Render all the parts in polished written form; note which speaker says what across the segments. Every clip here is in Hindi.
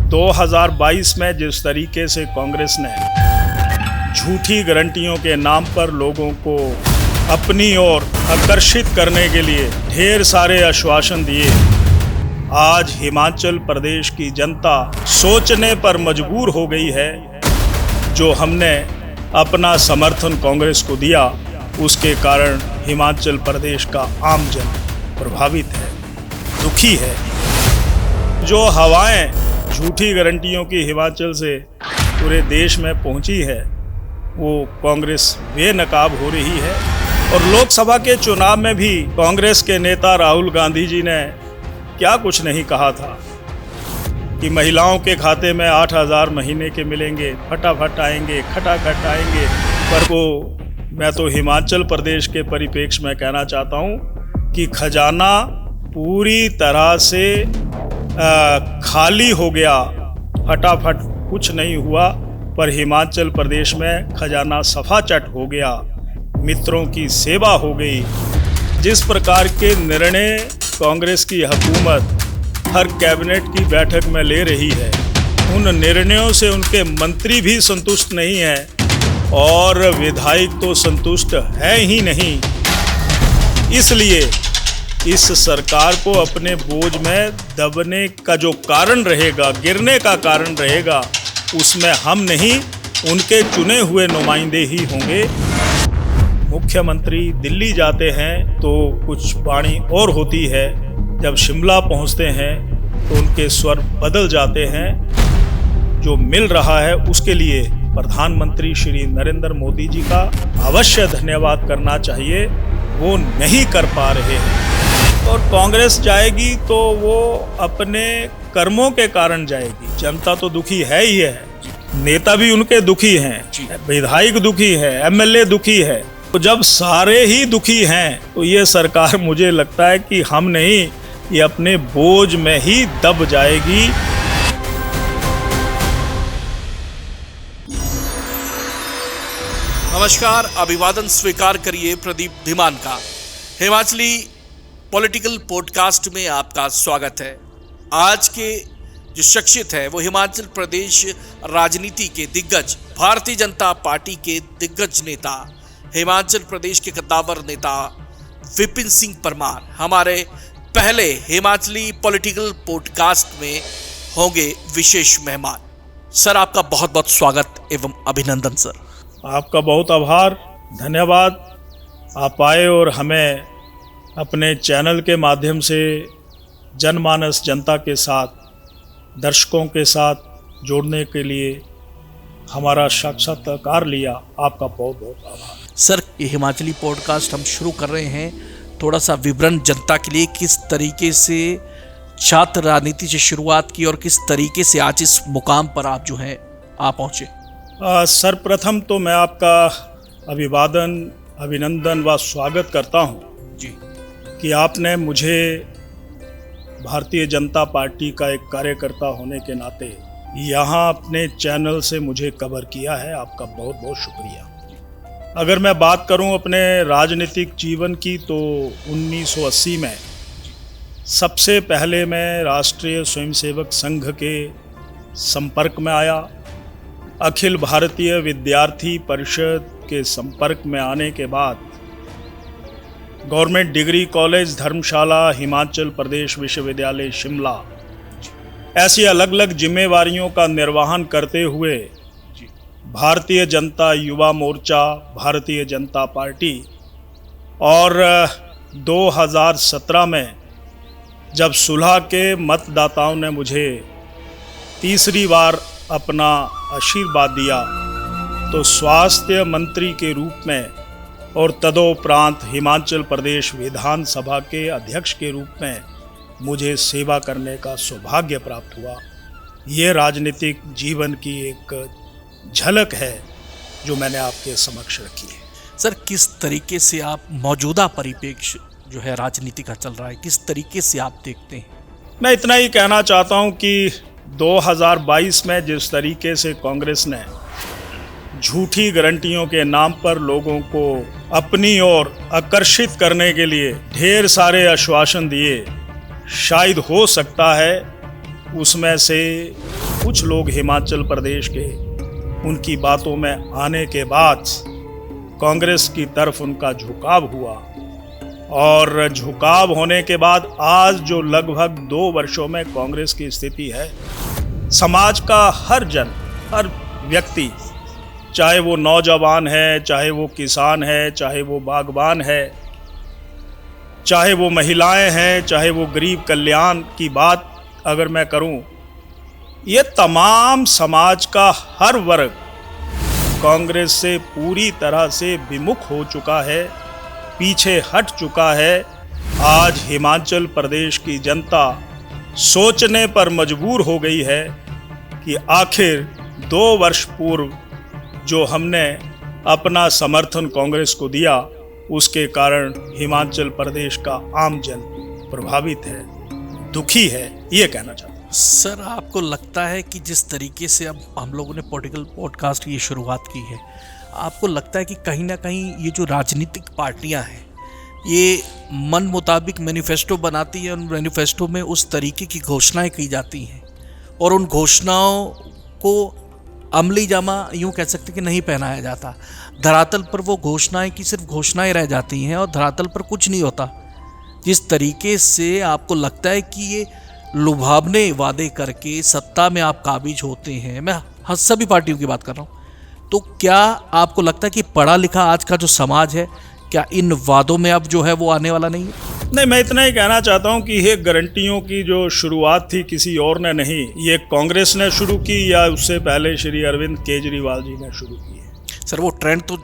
Speaker 1: 2022 में जिस तरीके से कांग्रेस ने झूठी गारंटियों के नाम पर लोगों को अपनी ओर आकर्षित करने के लिए ढेर सारे आश्वासन दिए, आज हिमाचल प्रदेश की जनता सोचने पर मजबूर हो गई है। जो हमने अपना समर्थन कांग्रेस को दिया, उसके कारण हिमाचल प्रदेश का आम जन प्रभावित है, दुखी है। जो हवाएं झूठी गारंटियों की हिमाचल से पूरे देश में पहुंची है, वो कांग्रेस बेनकाब हो रही है। और लोकसभा के चुनाव में भी कांग्रेस के नेता राहुल गांधी जी ने क्या कुछ नहीं कहा था कि महिलाओं के खाते में 8,000 महीने के मिलेंगे, फटाफट आएंगे, खटाखट आएंगे। पर वो मैं तो हिमाचल प्रदेश के परिप्रेक्ष्य में कहना चाहता हूँ कि खजाना पूरी तरह से खाली हो गया, फटाफट कुछ नहीं हुआ। पर हिमाचल प्रदेश में खजाना सफाचट हो गया, मित्रों की सेवा हो गई। जिस प्रकार के निर्णय कांग्रेस की हुकूमत हर कैबिनेट की बैठक में ले रही है, उन निर्णयों से उनके मंत्री भी संतुष्ट नहीं हैं और विधायक तो संतुष्ट है ही नहीं। इसलिए इस सरकार को अपने बोझ में दबने का जो कारण रहेगा, गिरने का कारण रहेगा, उसमें हम नहीं, उनके चुने हुए नुमाइंदे ही होंगे। मुख्यमंत्री दिल्ली जाते हैं तो कुछ वाणी और होती है, जब शिमला पहुंचते हैं तो उनके स्वर बदल जाते हैं। जो मिल रहा है उसके लिए प्रधानमंत्री श्री नरेंद्र मोदी जी का अवश्य धन्यवाद करना चाहिए, वो नहीं कर पा रहे हैं। और कांग्रेस जाएगी तो वो अपने कर्मों के कारण जाएगी। जनता तो दुखी है ही है, नेता भी उनके दुखी हैं, विधायक दुखी है, एमएलए दुखी है। तो जब सारे ही दुखी हैं तो ये सरकार, मुझे लगता है कि हम नहीं, ये अपने बोझ में ही दब जाएगी।
Speaker 2: नमस्कार, अभिवादन स्वीकार करिए प्रदीप धीमान का। हिमाचली पॉलिटिकल पॉडकास्ट में आपका स्वागत है। आज के जो शख्सियत है वो हिमाचल प्रदेश राजनीति के दिग्गज, भारतीय जनता पार्टी के दिग्गज नेता, हिमाचल प्रदेश के कद्दावर नेता विपिन सिंह परमार हमारे पहले हिमाचली पॉलिटिकल पॉडकास्ट में होंगे विशेष मेहमान। सर, आपका बहुत बहुत स्वागत एवं अभिनंदन। सर,
Speaker 1: आपका बहुत आभार, धन्यवाद। आप आए और हमें अपने चैनल के माध्यम से जनमानस, जनता के साथ, दर्शकों के साथ जोड़ने के लिए हमारा साक्षात्कार लिया। आपका बहुत बहुत आभार।
Speaker 2: सर, ये हिमाचली पॉडकास्ट हम शुरू कर रहे हैं, थोड़ा सा विवरण जनता के लिए, किस तरीके से छात्र राजनीति से शुरुआत की और किस तरीके से आज इस मुकाम पर आप जो हैं आप पहुँचे।
Speaker 1: सर्वप्रथम तो मैं आपका अभिवादन, अभिनंदन व स्वागत करता हूँ
Speaker 2: जी
Speaker 1: कि आपने मुझे भारतीय जनता पार्टी का एक कार्यकर्ता होने के नाते यहाँ अपने चैनल से मुझे कवर किया है। आपका बहुत बहुत शुक्रिया। अगर मैं बात करूं अपने राजनीतिक जीवन की, तो 1980 में सबसे पहले मैं राष्ट्रीय स्वयंसेवक संघ के संपर्क में आया। अखिल भारतीय विद्यार्थी परिषद के संपर्क में आने के बाद गवर्नमेंट डिग्री कॉलेज धर्मशाला, हिमाचल प्रदेश विश्वविद्यालय शिमला, ऐसी अलग अलग जिम्मेवारियों का निर्वहन करते हुए भारतीय जनता युवा मोर्चा, भारतीय जनता पार्टी, और 2017 में जब सुलह के मतदाताओं ने मुझे तीसरी बार अपना आशीर्वाद दिया, तो स्वास्थ्य मंत्री के रूप में और तदोपरांत हिमाचल प्रदेश विधानसभा के अध्यक्ष के रूप में मुझे सेवा करने का सौभाग्य प्राप्त हुआ। ये राजनीतिक जीवन की एक झलक है जो मैंने आपके समक्ष रखी है।
Speaker 2: सर, किस तरीके से आप मौजूदा परिप्रेक्ष्य जो है राजनीति का चल रहा है, किस तरीके से आप देखते हैं?
Speaker 1: मैं इतना ही कहना चाहता हूं कि 2022 में जिस तरीके से कांग्रेस ने झूठी गारंटियों के नाम पर लोगों को अपनी ओर आकर्षित करने के लिए ढेर सारे आश्वासन दिए, शायद हो सकता है उसमें से कुछ लोग हिमाचल प्रदेश के उनकी बातों में आने के बाद कांग्रेस की तरफ उनका झुकाव हुआ, और झुकाव होने के बाद आज जो लगभग 2 वर्षों में कांग्रेस की स्थिति है, समाज का हर जन, हर व्यक्ति, चाहे वो नौजवान है, चाहे वो किसान है, चाहे वो बागबान है, चाहे वो महिलाएं हैं, चाहे वो गरीब कल्याण की बात अगर मैं करूं, ये तमाम समाज का हर वर्ग कांग्रेस से पूरी तरह से विमुख हो चुका है, पीछे हट चुका है। आज हिमाचल प्रदेश की जनता सोचने पर मजबूर हो गई है कि आखिर 2 वर्ष पूर्व जो हमने अपना समर्थन कांग्रेस को दिया, उसके कारण हिमाचल प्रदेश का आम जन प्रभावित है, दुखी है, ये कहना चाहता हूँ।
Speaker 2: सर, आपको लगता है कि जिस तरीके से अब हम लोगों ने पॉलिटिकल पॉडकास्ट की शुरुआत की है, आपको लगता है कि कहीं ना कहीं ये जो राजनीतिक पार्टियां हैं, ये मन मुताबिक मैनिफेस्टो बनाती है, उन मैनिफेस्टो में उस तरीके की घोषणाएं की जाती हैं और उन घोषणाओं को अमली जामा यूँ कह सकते कि नहीं पहनाया जाता। धरातल पर वो घोषणाएं की सिर्फ घोषणाएं रह जाती हैं और धरातल पर कुछ नहीं होता। जिस तरीके से आपको लगता है कि ये लुभावने वादे करके सत्ता में आप काबिज होते हैं, मैं सभी पार्टियों की बात कर रहा हूँ, तो क्या आपको लगता है कि पढ़ा लिखा आज का जो समाज है, क्या इन वादों में अब जो है वो आने वाला नहीं है?
Speaker 1: नहीं, मैं इतना ही कहना चाहता हूं कि ये गारंटियों की जो शुरुआत थी किसी और ने नहीं, ये कांग्रेस ने शुरू की या उससे पहले श्री अरविंद केजरीवाल जी ने शुरू की है।
Speaker 2: सर, वो ट्रेंड तो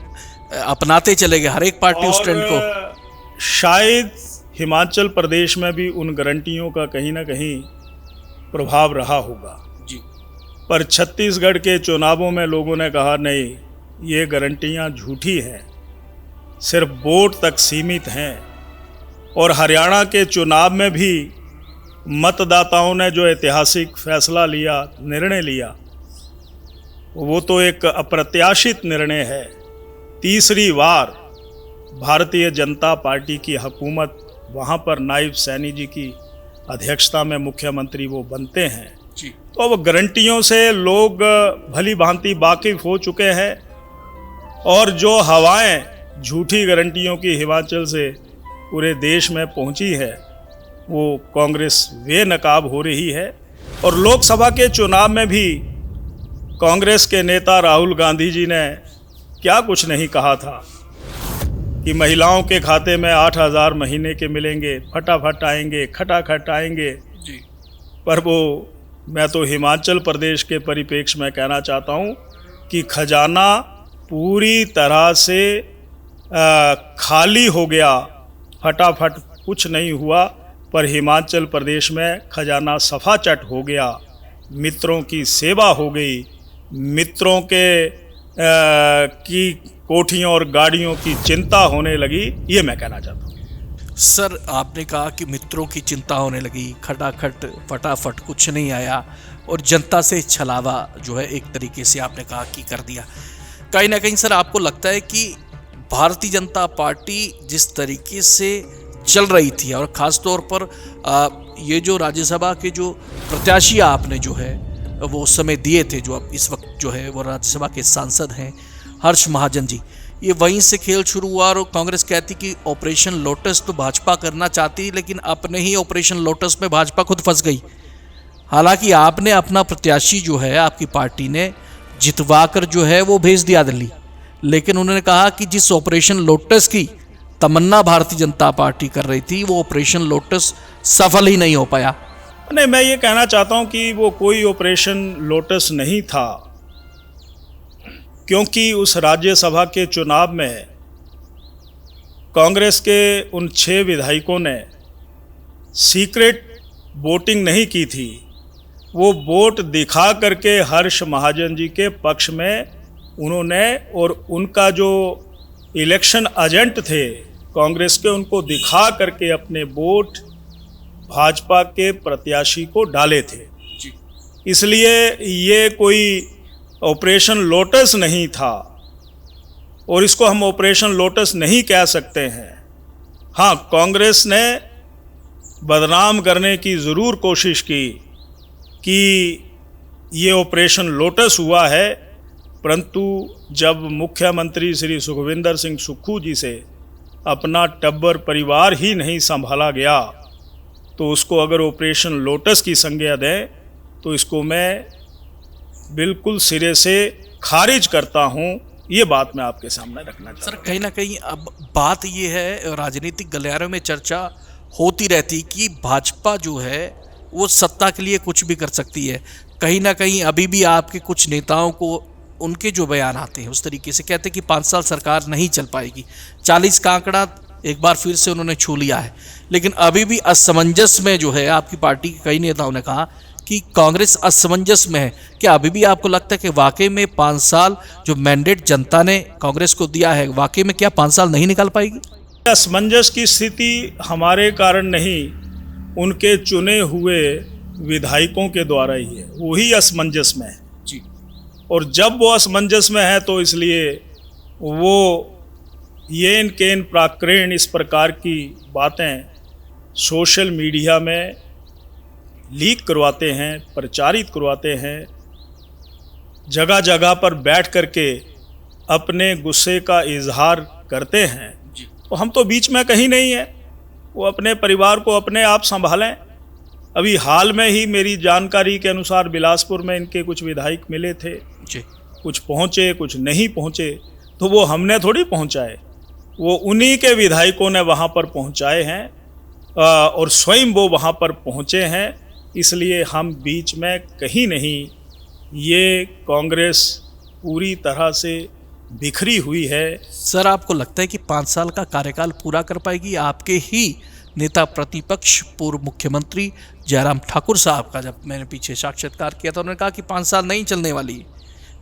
Speaker 2: अपनाते चले गए, हर एक पार्टी उस ट्रेंड को।
Speaker 1: शायद हिमाचल प्रदेश में भी उन गारंटियों का कहीं ना कहीं प्रभाव रहा होगा
Speaker 2: जी,
Speaker 1: पर छत्तीसगढ़ के चुनावों में लोगों ने कहा नहीं, ये गारंटियां झूठी हैं, सिर्फ वोट तक सीमित हैं। और हरियाणा के चुनाव में भी मतदाताओं ने जो ऐतिहासिक फैसला लिया, निर्णय लिया, वो तो एक अप्रत्याशित निर्णय है। तीसरी बार भारतीय जनता पार्टी की हुकूमत, वहाँ पर नायब सैनी जी की अध्यक्षता में मुख्यमंत्री वो बनते हैं
Speaker 2: जी।
Speaker 1: तो अब गारंटियों से लोग भली भांति वाकिफ हो चुके हैं, और जो हवाएं झूठी गारंटियों की हिमाचल से पूरे देश में पहुंची है, वो कांग्रेस बेनकाब हो रही है। और लोकसभा के चुनाव में भी कांग्रेस के नेता राहुल गांधी जी ने क्या कुछ नहीं कहा था कि महिलाओं के खाते में 8,000 महीने के मिलेंगे, फटाफट आएंगे, खटाखट आएंगे
Speaker 2: जी।
Speaker 1: पर वो, मैं तो हिमाचल प्रदेश के परिप्रेक्ष्य में कहना चाहता हूँ कि खजाना पूरी तरह से खाली हो गया, फटाफट कुछ नहीं हुआ, पर हिमाचल प्रदेश में खजाना सफाचट हो गया, मित्रों की सेवा हो गई, मित्रों के की कोठियों और गाड़ियों की चिंता होने लगी, ये मैं कहना चाहता हूँ।
Speaker 2: सर, आपने कहा कि मित्रों की चिंता होने लगी, खटाखट फटाफट कुछ नहीं आया, और जनता से छलावा जो है एक तरीके से आपने कहा कि कर दिया। कहीं ना कहीं सर, आपको लगता है कि भारतीय जनता पार्टी जिस तरीके से चल रही थी, और ख़ास तौर पर ये जो राज्यसभा के जो प्रत्याशी आपने जो है वो उस समय दिए थे, जो अब इस वक्त जो है वो राज्यसभा के सांसद हैं हर्ष महाजन जी, ये वहीं से खेल शुरू हुआ। और कांग्रेस कहती कि ऑपरेशन लोटस तो भाजपा करना चाहती, लेकिन अपने ही ऑपरेशन लोटस में भाजपा खुद फंस गई। हालांकि आपने अपना प्रत्याशी जो है, आपकी पार्टी ने जितवा कर जो है वो भेज दिया दिल्ली, लेकिन उन्होंने कहा कि जिस ऑपरेशन लोटस की तमन्ना भारतीय जनता पार्टी कर रही थी, वो ऑपरेशन लोटस सफल ही नहीं हो पाया।
Speaker 1: नहीं, मैं ये कहना चाहता हूँ कि वो कोई ऑपरेशन लोटस नहीं था, क्योंकि उस राज्यसभा के चुनाव में कांग्रेस के उन 6 विधायकों ने सीक्रेट वोटिंग नहीं की थी। वो वोट दिखा करके हर्ष महाजन जी के पक्ष में उन्होंने, और उनका जो इलेक्शन एजेंट थे कांग्रेस के, उनको दिखा करके अपने वोट भाजपा के प्रत्याशी को डाले थे
Speaker 2: जी।
Speaker 1: इसलिए ये कोई ऑपरेशन लोटस नहीं था, और इसको हम ऑपरेशन लोटस नहीं कह सकते हैं। हाँ, कांग्रेस ने बदनाम करने की ज़रूर कोशिश की कि ये ऑपरेशन लोटस हुआ है, परंतु जब मुख्यमंत्री श्री सुखविंदर सिंह सुक्खू जी से अपना टब्बर परिवार ही नहीं संभाला गया, तो उसको अगर ऑपरेशन लोटस की संज्ञा दें तो इसको मैं बिल्कुल सिरे से खारिज करता हूं। ये बात मैं आपके सामने रखना चाहता
Speaker 2: सर, कहीं ना कहीं अब बात ये है, राजनीतिक गलियारों में चर्चा होती रहती कि भाजपा जो है वो सत्ता के लिए कुछ भी कर सकती है। कहीं ना कहीं अभी भी आपके कुछ नेताओं को उनके जो बयान आते हैं उस तरीके से कहते हैं कि 5 साल सरकार नहीं चल पाएगी। 40 का आंकड़ा एक बार फिर से उन्होंने छू लिया है, लेकिन अभी भी असमंजस में जो है आपकी पार्टी के कई नेताओं ने कहा कि कांग्रेस असमंजस में है। क्या अभी भी आपको लगता है कि वाकई में 5 साल जो मैंडेट जनता ने कांग्रेस को दिया है, वाकई में क्या 5 साल नहीं निकाल पाएगी?
Speaker 1: असमंजस की स्थिति हमारे कारण नहीं, उनके चुने हुए विधायकों के द्वारा ही है, वही असमंजस में है
Speaker 2: जी।
Speaker 1: और जब वो असमंजस में है तो इसलिए वो येन केन प्राक्रेण इस प्रकार की बातें सोशल मीडिया में लीक करवाते हैं, प्रचारित करवाते हैं, जगह जगह पर बैठ करके अपने गुस्से का इजहार करते हैं। तो हम तो बीच में कहीं नहीं है, वो अपने परिवार को अपने आप संभालें। अभी हाल में ही मेरी जानकारी के अनुसार बिलासपुर में इनके कुछ विधायक मिले थे
Speaker 2: जी।
Speaker 1: कुछ पहुँचे कुछ नहीं पहुँचे, तो वो हमने थोड़ी पहुँचाए, वो उन्हीं के विधायकों ने वहाँ पर पहुँचाए हैं और स्वयं वो वहाँ पर पहुँचे हैं। इसलिए हम बीच में कहीं नहीं, ये कांग्रेस पूरी तरह से बिखरी हुई है।
Speaker 2: सर, आपको लगता है कि 5 साल का कार्यकाल पूरा कर पाएगी? आपके ही नेता प्रतिपक्ष पूर्व मुख्यमंत्री जयराम ठाकुर साहब का जब मैंने पीछे साक्षात्कार किया था, उन्होंने कहा कि 5 साल नहीं चलने वाली है।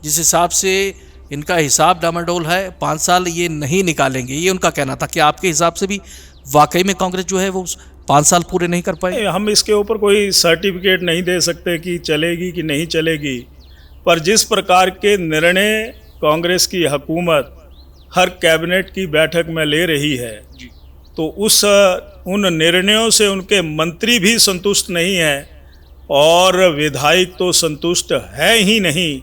Speaker 2: जिस हिसाब से इनका हिसाब डामाडोल है, 5 साल ये नहीं निकालेंगे, ये उनका कहना था। कि आपके हिसाब से भी वाकई में कांग्रेस जो है वो 5 साल पूरे नहीं कर पाए?
Speaker 1: हम इसके ऊपर कोई सर्टिफिकेट नहीं दे सकते कि चलेगी कि नहीं चलेगी, पर जिस प्रकार के निर्णय कांग्रेस की हुकूमत हर कैबिनेट की बैठक में ले रही है, तो उन निर्णयों से उनके मंत्री भी संतुष्ट नहीं हैं और विधायक तो संतुष्ट है ही नहीं।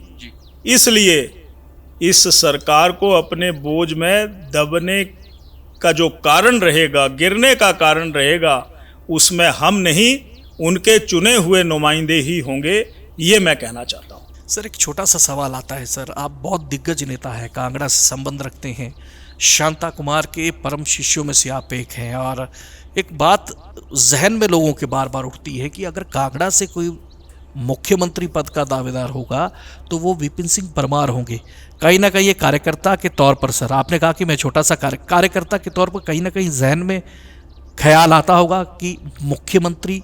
Speaker 1: इसलिए इस सरकार को अपने बोझ में दबने का जो कारण रहेगा, गिरने का कारण रहेगा, उसमें हम नहीं, उनके चुने हुए नुमाइंदे ही होंगे, ये मैं कहना चाहता हूँ।
Speaker 2: सर, एक छोटा सा सवाल आता है। सर, आप बहुत दिग्गज नेता हैं, कांगड़ा से संबंध रखते हैं, शांता कुमार के परम शिष्यों में से आप एक हैं, और एक बात जहन में लोगों के बार बार उठती है कि अगर कांगड़ा से कोई मुख्यमंत्री पद का दावेदार होगा तो वो विपिन सिंह परमार होंगे। कहीं ना कहीं ये कार्यकर्ता के तौर पर, सर आपने कहा कि मैं छोटा सा कार्यकर्ता के तौर पर कहीं ना कहीं जहन में ख्याल आता होगा कि मुख्यमंत्री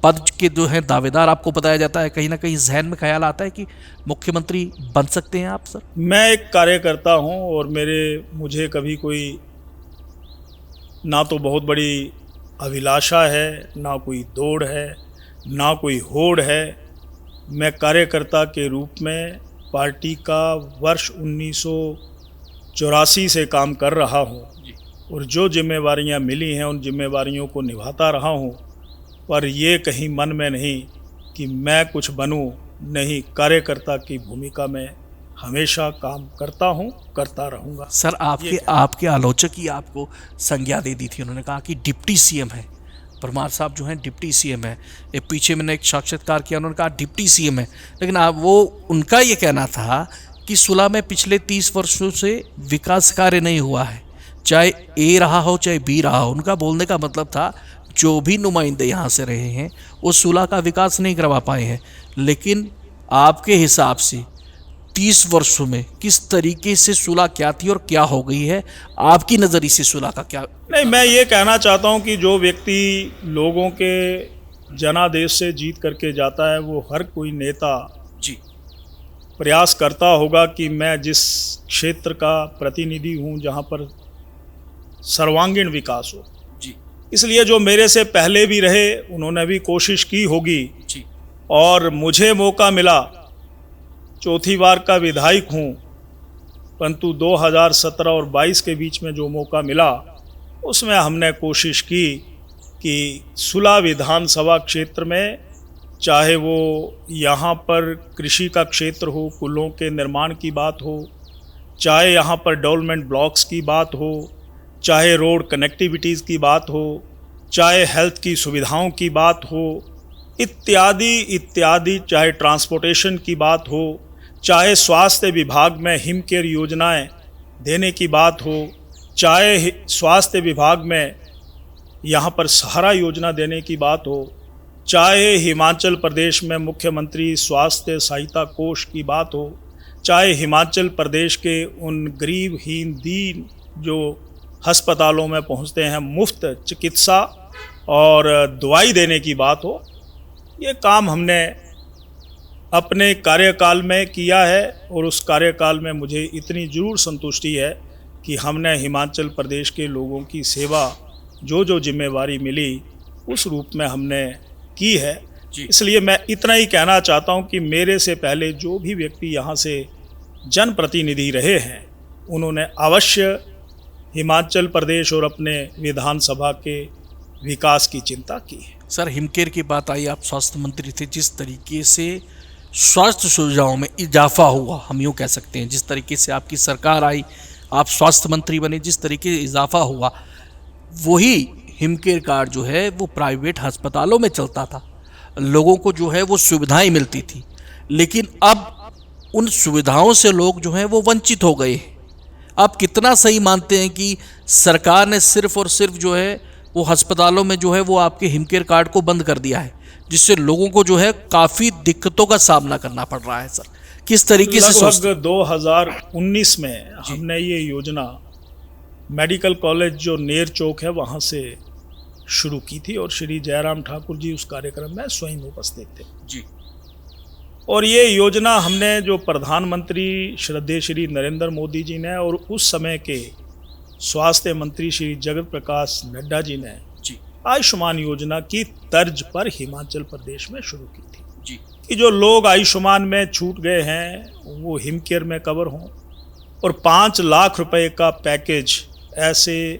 Speaker 2: पद के जो है दावेदार आपको बताया जाता है, कहीं ना कहीं जहन में ख्याल आता है कि मुख्यमंत्री बन सकते हैं आप? सर,
Speaker 1: मैं एक कार्यकर्ता हूं और मुझे कभी कोई ना तो बहुत बड़ी अभिलाषा है, ना कोई दौड़ है, ना कोई होड़ है। मैं कार्यकर्ता के रूप में पार्टी का वर्ष 1984 से काम कर रहा हूं और जो जिम्मेवारियां मिली हैं उन जिम्मेवारियों को निभाता रहा हूं, पर ये कहीं मन में नहीं कि मैं कुछ बनूं, नहीं, कार्यकर्ता की भूमिका में हमेशा काम करता हूं, करता रहूंगा।
Speaker 2: सर, आपके आलोचक ही आपको संज्ञा दे दी थी, उन्होंने कहा कि डिप्टी सीएम है परमार साहब, जो हैं डिप्टी सीएम है। एक पीछे मैंने एक साक्षात्कार किया, उन्होंने कहा डिप्टी सीएम है, लेकिन उनका ये कहना था कि सुलह में पिछले 30 वर्षों से विकास कार्य नहीं हुआ है, चाहे ए रहा हो चाहे बी रहा हो। उनका बोलने का मतलब था जो भी नुमाइंदे यहाँ से रहे हैं वो सुलह का विकास नहीं करवा पाए हैं। लेकिन आपके हिसाब से 30 वर्षों में किस तरीके से सुलह क्या थी और क्या हो गई है, आपकी नज़रिए से सुलह का क्या?
Speaker 1: नहीं, मैं ये कहना चाहता हूँ कि जो व्यक्ति लोगों के जनादेश से जीत करके जाता है, वो हर कोई नेता
Speaker 2: जी
Speaker 1: प्रयास करता होगा कि मैं जिस क्षेत्र का प्रतिनिधि हूँ जहाँ पर सर्वांगीण विकास हो
Speaker 2: जी,
Speaker 1: इसलिए जो मेरे से पहले भी रहे उन्होंने भी कोशिश की होगी
Speaker 2: जी,
Speaker 1: और मुझे मौका मिला, चौथी बार का विधायक हूँ, परंतु 2017 और 22 के बीच में जो मौका मिला उसमें हमने कोशिश की कि सुलह विधानसभा क्षेत्र में चाहे वो यहाँ पर कृषि का क्षेत्र हो, पुलों के निर्माण की बात हो, चाहे यहाँ पर डेवलपमेंट ब्लॉक्स की बात हो, चाहे रोड कनेक्टिविटीज़ की बात हो, चाहे हेल्थ की सुविधाओं की बात हो, इत्यादि इत्यादि, चाहे ट्रांसपोर्टेशन की बात हो, चाहे स्वास्थ्य विभाग में हिम केयर योजनाएं देने की बात हो, चाहे स्वास्थ्य विभाग में यहाँ पर सहारा योजना देने की बात हो, चाहे हिमाचल प्रदेश में मुख्यमंत्री स्वास्थ्य सहायता कोष की बात हो, चाहे हिमाचल प्रदेश के उन गरीबहीन दीन जो अस्पतालों में पहुँचते हैं मुफ्त चिकित्सा और दवाई देने की बात हो, ये काम हमने अपने कार्यकाल में किया है और उस कार्यकाल में मुझे इतनी ज़रूर संतुष्टि है कि हमने हिमाचल प्रदेश के लोगों की सेवा जो जिम्मेवारी मिली उस रूप में हमने की है। इसलिए मैं इतना ही कहना चाहता हूं कि मेरे से पहले जो भी व्यक्ति यहाँ से जनप्रतिनिधि रहे हैं उन्होंने अवश्य हिमाचल प्रदेश और अपने विधानसभा के विकास की चिंता की है।
Speaker 2: सर, हिमकेयर की बात आई, आप स्वास्थ्य मंत्री थे, जिस तरीके से स्वास्थ्य सुविधाओं में इजाफा हुआ, हम यूँ कह सकते हैं, जिस तरीके से आपकी सरकार आई, आप स्वास्थ्य मंत्री बने, जिस तरीके से इजाफा हुआ, वही हिमकेयर कार्ड जो है वो प्राइवेट अस्पतालों में चलता था, लोगों को जो है वो सुविधाएं मिलती थी, लेकिन अब उन सुविधाओं से लोग जो हैं वो वंचित हो गए हैं। आप कितना सही मानते हैं कि सरकार ने सिर्फ और सिर्फ जो है वो अस्पतालों में जो है वो आपके हिमकेयर कार्ड को बंद कर दिया है, जिससे लोगों को जो है काफ़ी दिक्कतों का सामना करना पड़ रहा है? सर, किस तरीके से सोचते?
Speaker 1: 2019 में हमने ये योजना मेडिकल कॉलेज जो नेर चौक है वहाँ से शुरू की थी और श्री जयराम ठाकुर जी उस कार्यक्रम में स्वयं उपस्थित थे
Speaker 2: जी।
Speaker 1: और ये योजना हमने जो प्रधानमंत्री श्रद्धेय श्री नरेंद्र मोदी जी ने और उस समय के स्वास्थ्य मंत्री श्री जगत प्रकाश नड्डा जी ने
Speaker 2: जी
Speaker 1: आयुष्मान योजना की तर्ज पर हिमाचल प्रदेश में शुरू की थी
Speaker 2: जी,
Speaker 1: कि जो लोग आयुष्मान में छूट गए हैं वो हिमकेयर में कवर हों और 5 लाख रुपए का पैकेज ऐसे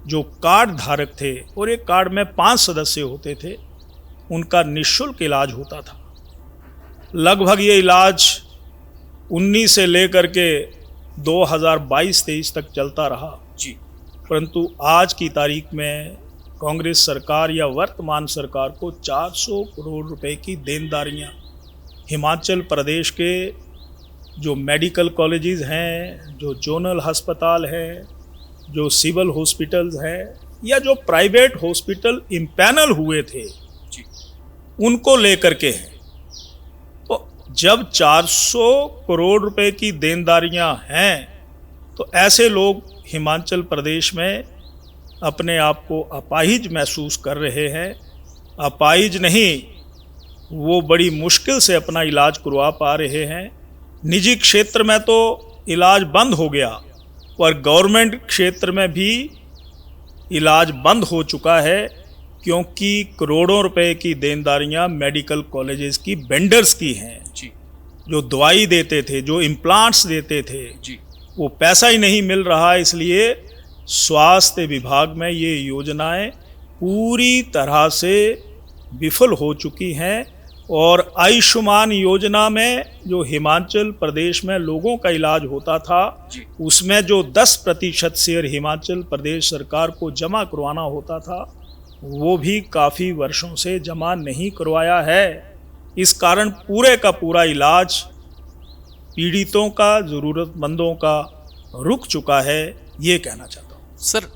Speaker 1: जो कार्ड धारक थे और एक कार्ड में 5 सदस्य होते थे उनका निःशुल्क इलाज होता था। लगभग ये इलाज 19 से लेकर के 2022-23 तक चलता रहा
Speaker 2: जी,
Speaker 1: परंतु आज की तारीख में कांग्रेस सरकार या वर्तमान सरकार को 400 करोड़ रुपए की देनदारियां हिमाचल प्रदेश के जो मेडिकल कॉलेजेस हैं, जो जोनल अस्पताल हैं, जो सिविल हॉस्पिटल्स हैं या जो प्राइवेट हॉस्पिटल इम्पैनल हुए थे
Speaker 2: जी,
Speaker 1: उनको लेकर के हैं। तो जब 400 करोड़ रुपए की देनदारियां हैं तो ऐसे लोग हिमाचल प्रदेश में अपने आप को अपाहिज महसूस कर रहे हैं। अपाहिज नहीं, वो बड़ी मुश्किल से अपना इलाज करवा पा रहे हैं। निजी क्षेत्र में तो इलाज बंद हो गया पर गवर्नमेंट क्षेत्र में भी इलाज बंद हो चुका है क्योंकि करोड़ों रुपए की देनदारियां मेडिकल कॉलेजेस की वेंडर्स की हैं
Speaker 2: जी,
Speaker 1: जो दवाई देते थे, जो इम्प्लांट्स देते थे
Speaker 2: जी,
Speaker 1: वो पैसा ही नहीं मिल रहा। इसलिए स्वास्थ्य विभाग में ये योजनाएं पूरी तरह से विफल हो चुकी हैं और आयुष्मान योजना में जो हिमाचल प्रदेश में लोगों का इलाज होता था उसमें जो 10% शेयर हिमाचल प्रदेश सरकार को जमा करवाना होता था वो भी काफ़ी वर्षों से जमा नहीं करवाया है। इस कारण पूरे का पूरा इलाज पीड़ितों का, ज़रूरतमंदों का रुक चुका है, ये कहना चाहता हूँ।
Speaker 2: सर,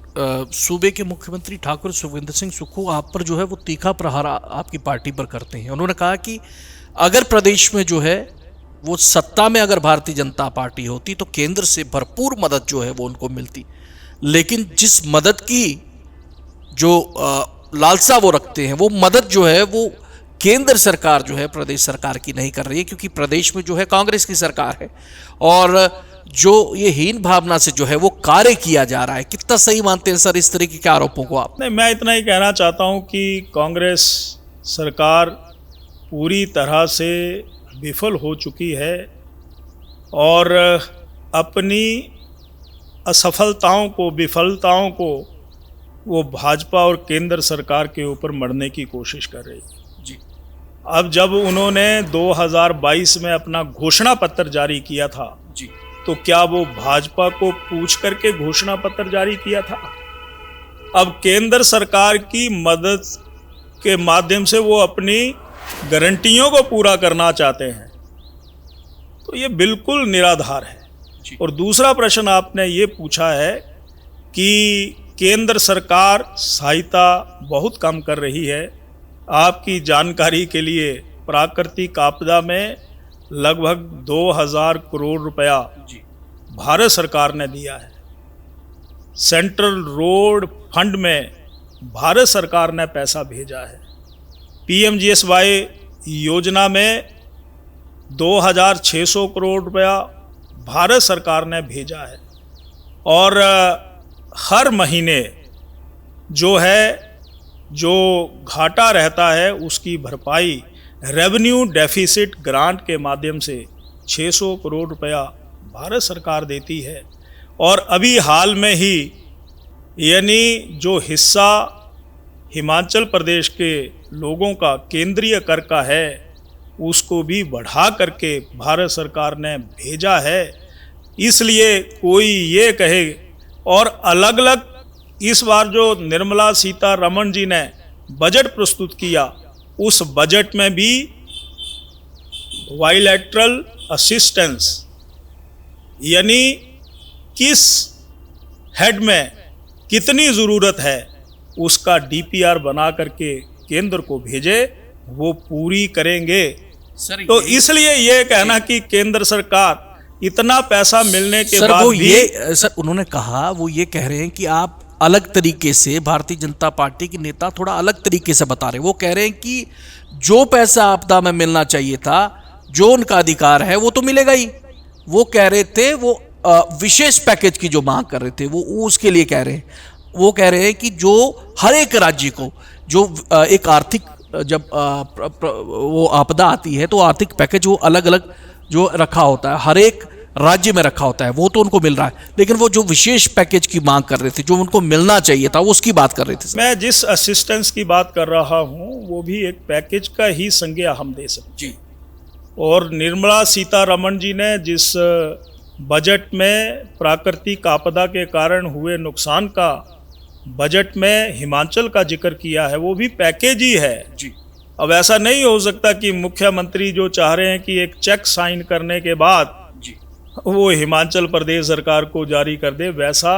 Speaker 2: सूबे के मुख्यमंत्री ठाकुर सुखविंदर सिंह सुक्खू आप पर जो है वो तीखा प्रहार आपकी पार्टी पर करते हैं। उन्होंने कहा कि अगर प्रदेश में जो है वो सत्ता में अगर भारतीय जनता पार्टी होती तो केंद्र से भरपूर मदद जो है वो उनको मिलती, लेकिन जिस मदद की जो लालसा वो रखते हैं वो मदद जो है वो केंद्र सरकार जो है प्रदेश सरकार की नहीं कर रही है, क्योंकि प्रदेश में जो है कांग्रेस की सरकार है और जो ये हीन भावना से जो है वो कार्य किया जा रहा है। कितना सही मानते हैं सर इस तरीके के आरोपों को आप?
Speaker 1: नहीं, मैं इतना ही कहना चाहता हूँ कि कांग्रेस सरकार पूरी तरह से विफल हो चुकी है और अपनी असफलताओं को, विफलताओं को वो भाजपा और केंद्र सरकार के ऊपर मढ़ने की कोशिश कर रही है
Speaker 2: जी।
Speaker 1: अब जब उन्होंने 2022 में अपना घोषणा पत्र जारी किया था
Speaker 2: जी,
Speaker 1: तो क्या वो भाजपा को पूछ करके घोषणा पत्र जारी किया था? अब केंद्र सरकार की मदद के माध्यम से वो अपनी गारंटियों को पूरा करना चाहते हैं, तो ये बिल्कुल निराधार है।
Speaker 2: जी।
Speaker 1: और दूसरा प्रश्न आपने ये पूछा है कि केंद्र सरकार सहायता बहुत कम कर रही है। आपकी जानकारी के लिए प्राकृतिक आपदा में लगभग 2000 करोड़ रुपया
Speaker 2: जी,
Speaker 1: भारत सरकार ने दिया है। सेंट्रल रोड फंड में भारत सरकार ने पैसा भेजा है। पीएमजीएसवाई योजना में 2600 करोड़ रुपया भारत सरकार ने भेजा है। और हर महीने जो घाटा रहता है उसकी भरपाई रेवेन्यू डेफिसिट ग्रांट के माध्यम से 600 करोड़ रुपया भारत सरकार देती है। और अभी हाल में ही यानी जो हिस्सा हिमाचल प्रदेश के लोगों का केंद्रीय कर का है उसको भी बढ़ा करके भारत सरकार ने भेजा है। इसलिए कोई ये कहे, और अलग अलग इस बार जो निर्मला सीतारमण जी ने बजट प्रस्तुत किया उस बजट में भी बायलैटरल असिस्टेंस यानी किस हेड में कितनी ज़रूरत है उसका डीपीआर बना करके केंद्र को भेजे, वो पूरी करेंगे।
Speaker 2: सर
Speaker 1: तो इसलिए ये कहना कि केंद्र सरकार इतना पैसा मिलने के
Speaker 2: सर
Speaker 1: बाद
Speaker 2: वो
Speaker 1: भी
Speaker 2: ये सर उन्होंने कहा, वो ये कह रहे हैं कि आप अलग तरीके से, भारतीय जनता पार्टी के नेता थोड़ा अलग तरीके से बता रहे हैं। वो कह रहे हैं कि जो पैसा आपदा में मिलना चाहिए था, जो उनका अधिकार है वो तो मिलेगा ही। वो कह रहे थे, वो विशेष पैकेज की जो मांग कर रहे थे वो उसके लिए कह रहे हैं। वो कह रहे हैं कि जो हर एक राज्य को जो एक आर्थिक जब वो आपदा आती है तो आर्थिक पैकेज वो अलग अलग जो रखा होता है, हर एक राज्य में रखा होता है, वो तो उनको मिल रहा है। लेकिन वो जो विशेष पैकेज की मांग कर रहे थे, जो उनको मिलना चाहिए था, वो उसकी बात कर रहे थे।
Speaker 1: मैं जिस असिस्टेंस की बात कर रहा हूँ वो भी एक पैकेज का ही संज्ञा हम दे सकते
Speaker 2: जी।
Speaker 1: और निर्मला सीतारमण जी ने जिस बजट में प्राकृतिक आपदा के कारण हुए नुकसान का बजट में हिमाचल का जिक्र किया है वो भी पैकेज ही है
Speaker 2: जी।
Speaker 1: अब ऐसा नहीं हो सकता कि मुख्यमंत्री जो चाह रहे हैं कि एक चेक साइन करने के बाद
Speaker 2: जी
Speaker 1: वो हिमाचल प्रदेश सरकार को जारी कर दे, वैसा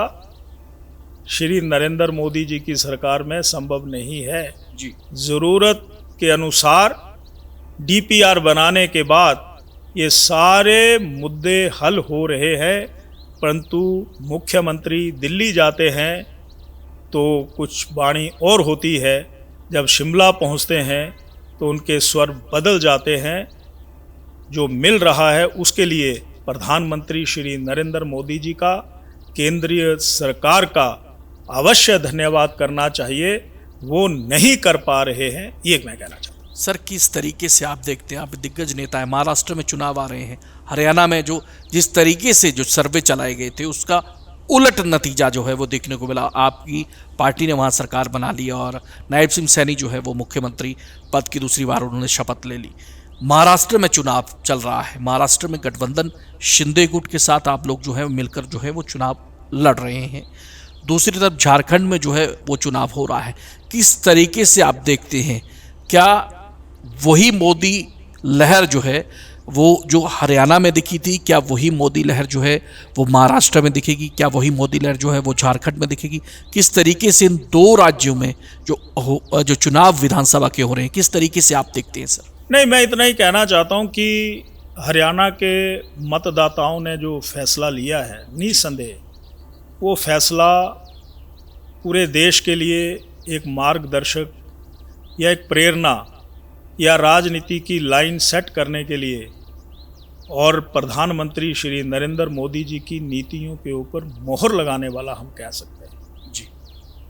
Speaker 1: श्री नरेंद्र मोदी जी की सरकार में संभव नहीं है।
Speaker 2: जी।
Speaker 1: ज़रूरत के अनुसार डीपीआर बनाने के बाद ये सारे मुद्दे हल हो रहे हैं, परंतु मुख्यमंत्री दिल्ली जाते हैं तो कुछ वाणी और होती है, जब शिमला पहुंचते हैं तो उनके स्वर बदल जाते हैं। जो मिल रहा है उसके लिए प्रधानमंत्री श्री नरेंद्र मोदी जी का, केंद्रीय सरकार का अवश्य धन्यवाद करना चाहिए, वो नहीं कर पा रहे हैं, ये मैं कहना चाहता हूँ।
Speaker 2: सर किस तरीके से आप देखते हैं, आप दिग्गज नेता है, महाराष्ट्र में चुनाव आ रहे हैं, हरियाणा में जो जिस तरीके से जो सर्वे चलाए गए थे उसका उलट नतीजा जो है वो देखने को मिला। आपकी पार्टी ने वहाँ सरकार बना ली और नायब सिंह सैनी जो है वो मुख्यमंत्री पद की दूसरी बार उन्होंने शपथ ले ली। महाराष्ट्र में चुनाव चल रहा है, महाराष्ट्र में गठबंधन शिंदे गुट के साथ आप लोग जो है मिलकर जो है वो चुनाव लड़ रहे हैं। दूसरी तरफ झारखंड में जो है वो चुनाव हो रहा है। किस तरीके से आप देखते हैं, क्या वही मोदी लहर जो है वो जो हरियाणा में दिखी थी, क्या वही मोदी लहर जो है वो महाराष्ट्र में दिखेगी, क्या वही मोदी लहर जो है वो झारखंड में दिखेगी? किस तरीके से इन दो राज्यों में जो चुनाव विधानसभा के हो रहे हैं, किस तरीके से आप देखते हैं सर?
Speaker 1: नहीं, मैं इतना ही कहना चाहता हूं कि हरियाणा के मतदाताओं ने जो फैसला लिया है, निसंदेह वो फैसला पूरे देश के लिए एक मार्गदर्शक या एक प्रेरणा या राजनीति की लाइन सेट करने के लिए और प्रधानमंत्री श्री नरेंद्र मोदी जी की नीतियों के ऊपर मोहर लगाने वाला हम कह सकते हैं
Speaker 2: जी।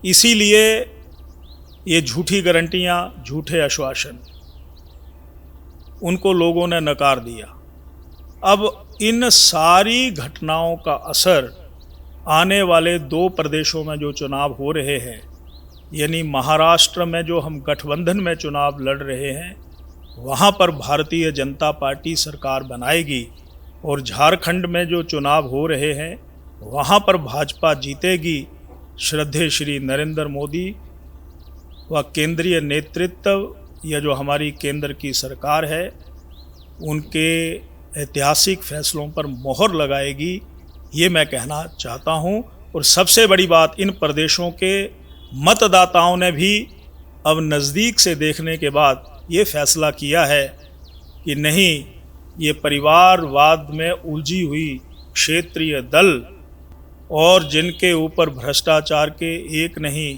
Speaker 1: इसीलिए ये झूठी गारंटियां, झूठे आश्वासन उनको लोगों ने नकार दिया। अब इन सारी घटनाओं का असर आने वाले दो प्रदेशों में जो चुनाव हो रहे हैं, यानी महाराष्ट्र में जो हम गठबंधन में चुनाव लड़ रहे हैं वहाँ पर भारतीय जनता पार्टी सरकार बनाएगी और झारखंड में जो चुनाव हो रहे हैं वहाँ पर भाजपा जीतेगी। श्रद्धेय श्री नरेंद्र मोदी व केंद्रीय नेतृत्व या जो हमारी केंद्र की सरकार है उनके ऐतिहासिक फैसलों पर मोहर लगाएगी, ये मैं कहना चाहता हूँ। और सबसे बड़ी बात, इन प्रदेशों के मतदाताओं ने भी अब नज़दीक से देखने के बाद ये फैसला किया है कि नहीं, ये परिवारवाद में उलझी हुई क्षेत्रीय दल और जिनके ऊपर भ्रष्टाचार के एक नहीं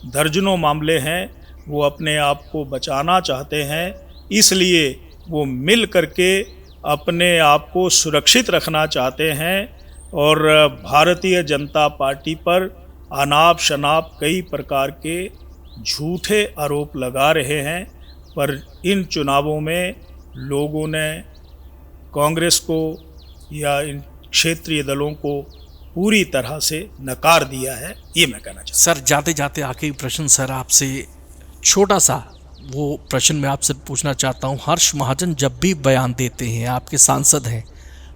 Speaker 1: दर्जनों मामले हैं, वो अपने आप को बचाना चाहते हैं, इसलिए वो मिल करके अपने आप को सुरक्षित रखना चाहते हैं और भारतीय जनता पार्टी पर अनाप शनाप कई प्रकार के झूठे आरोप लगा रहे हैं। पर इन चुनावों में लोगों ने कांग्रेस को या इन क्षेत्रीय दलों को पूरी तरह से नकार दिया है, ये मैं कहना चाहता हूँ।
Speaker 2: सर, जाते जाते आखिरी प्रश्न सर आपसे, छोटा सा वो प्रश्न मैं आपसे पूछना चाहता हूँ। हर्ष महाजन जब भी बयान देते हैं, आपके सांसद हैं,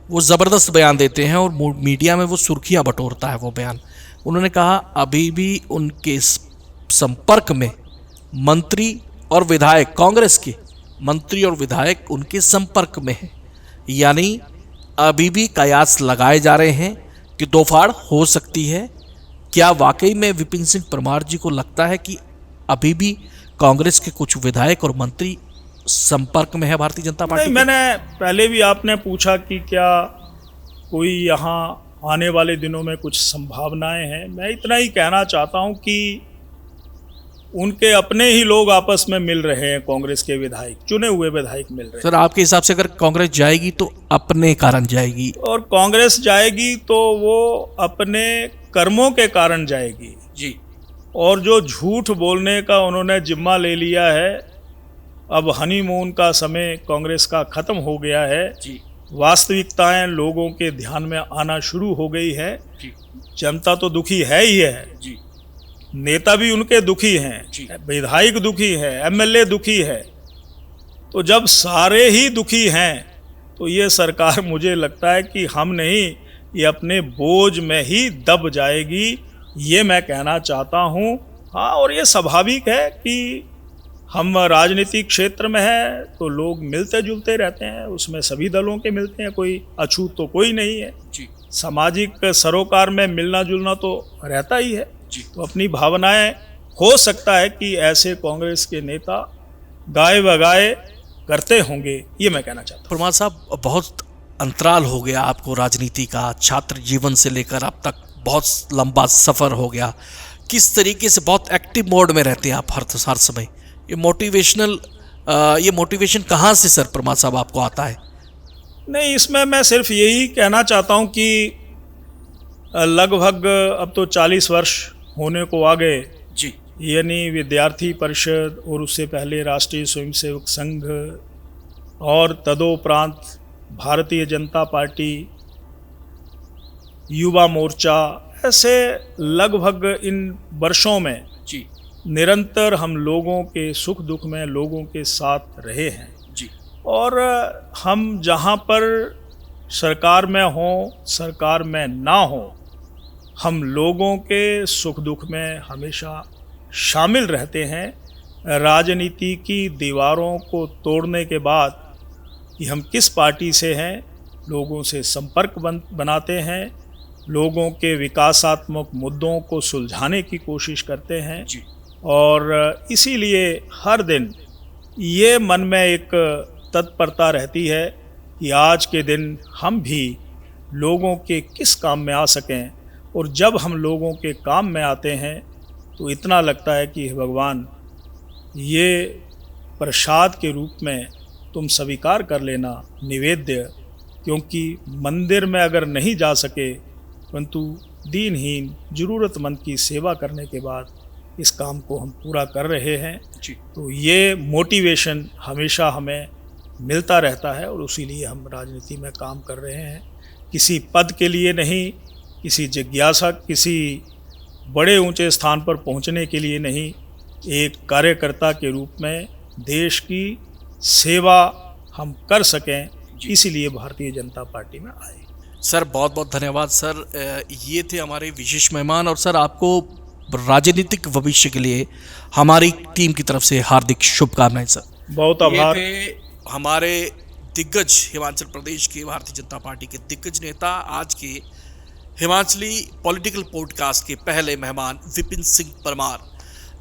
Speaker 2: वो ज़बरदस्त बयान देते हैं और मीडिया में वो सुर्खियाँ बटोरता है वो बयान। उन्होंने कहा अभी भी उनके संपर्क में मंत्री और विधायक, कांग्रेस के मंत्री और विधायक उनके संपर्क में हैं, यानी अभी भी कयास लगाए जा रहे हैं कि दो फाड़ हो सकती है। क्या वाकई में विपिन सिंह परमार जी को लगता है कि अभी भी कांग्रेस के कुछ विधायक और मंत्री संपर्क में है भारतीय जनता पार्टी?
Speaker 1: नहीं, मैंने पहले भी आपने पूछा कि क्या कोई यहाँ आने वाले दिनों में कुछ संभावनाएं हैं। मैं इतना ही कहना चाहता हूँ कि उनके अपने ही लोग आपस में मिल रहे हैं, कांग्रेस के विधायक, चुने हुए विधायक मिल रहे हैं।
Speaker 2: सर, आपके हिसाब से अगर कांग्रेस जाएगी तो अपने कारण जाएगी,
Speaker 1: और कांग्रेस जाएगी तो वो अपने कर्मों के कारण जाएगी
Speaker 2: जी।
Speaker 1: और जो झूठ बोलने का उन्होंने जिम्मा ले लिया है, अब हनीमून का समय कांग्रेस का खत्म हो गया है
Speaker 2: जी।
Speaker 1: वास्तविकताएं लोगों के ध्यान में आना शुरू हो गई है
Speaker 2: जी।
Speaker 1: जनता तो दुखी है ही है
Speaker 2: जी।
Speaker 1: नेता भी उनके दुखी हैं, विधायक दुखी है, एमएलए दुखी है। तो जब सारे ही दुखी हैं तो ये सरकार, मुझे लगता है कि हम नहीं, ये अपने बोझ में ही दब जाएगी, ये मैं कहना चाहता हूँ। हाँ, और ये स्वाभाविक है कि हम राजनीतिक क्षेत्र में हैं तो लोग मिलते जुलते रहते हैं, उसमें सभी दलों के मिलते हैं, कोई अछूत तो कोई नहीं है जी। सामाजिक सरोकार में मिलना जुलना तो रहता ही है जी। तो अपनी भावनाएं, हो सकता है कि ऐसे कांग्रेस के नेता गाए बगाए करते होंगे, ये मैं कहना चाहता हूँ।
Speaker 2: परमार साहब, बहुत अंतराल हो गया आपको राजनीति का, छात्र जीवन से लेकर अब तक बहुत लंबा सफ़र हो गया। किस तरीके से बहुत एक्टिव मोड में रहते हैं आप हर समय? ये मोटिवेशन कहाँ से सर परमार साहब आपको आता है?
Speaker 1: नहीं, इसमें मैं सिर्फ यही कहना चाहता हूँ कि लगभग अब तो 40 वर्ष होने को आ गए
Speaker 2: जी।
Speaker 1: यानी विद्यार्थी परिषद और उससे पहले राष्ट्रीय स्वयंसेवक संघ और तदोपरांत भारतीय जनता पार्टी, युवा मोर्चा, ऐसे लगभग इन वर्षों में
Speaker 2: जी
Speaker 1: निरंतर हम लोगों के सुख दुख में लोगों के साथ रहे हैं
Speaker 2: जी।
Speaker 1: और हम जहाँ पर सरकार में हों, सरकार में ना हो, हम लोगों के सुख दुख में हमेशा शामिल रहते हैं। राजनीति की दीवारों को तोड़ने के बाद कि हम किस पार्टी से हैं, लोगों से संपर्क बनाते हैं, लोगों के विकासात्मक मुद्दों को सुलझाने की कोशिश करते हैं
Speaker 2: जी।
Speaker 1: और इसीलिए हर दिन ये मन में एक तत्परता रहती है कि आज के दिन हम भी लोगों के किस काम में आ सकें। और जब हम लोगों के काम में आते हैं तो इतना लगता है कि भगवान, ये प्रसाद के रूप में तुम स्वीकार कर लेना निवेद्य, क्योंकि मंदिर में अगर नहीं जा सके परंतु दीनहीन ज़रूरतमंद की सेवा करने के बाद इस काम को हम पूरा कर रहे हैं जी। तो ये मोटिवेशन हमेशा हमें मिलता रहता है और इसीलिए हम राजनीति में काम कर रहे हैं। किसी पद के लिए नहीं, किसी जिज्ञासा, किसी बड़े ऊंचे स्थान पर पहुंचने के लिए नहीं, एक कार्यकर्ता के रूप में देश की सेवा हम कर सकें, इसीलिए भारतीय जनता पार्टी में आए।
Speaker 2: सर बहुत बहुत धन्यवाद सर। ये थे हमारे विशेष मेहमान, और सर आपको राजनीतिक भविष्य के लिए हमारी टीम की तरफ से हार्दिक शुभकामनाएं सर।
Speaker 1: बहुत आभार।
Speaker 2: ये थे हमारे दिग्गज हिमाचल प्रदेश के भारतीय जनता पार्टी के दिग्गज नेता, आज के हिमाचली पॉलिटिकल पॉडकास्ट के पहले मेहमान विपिन सिंह परमार।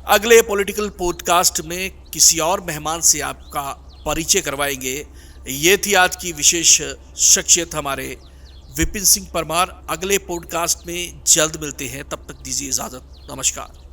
Speaker 2: अगले पॉलिटिकल पॉडकास्ट में किसी और मेहमान से आपका परिचय करवाएंगे। ये थी आज की विशेष शख्सियत हमारे विपिन सिंह परमार। अगले पॉडकास्ट में जल्द मिलते हैं, तब तक दीजिए इजाज़त। नमस्कार।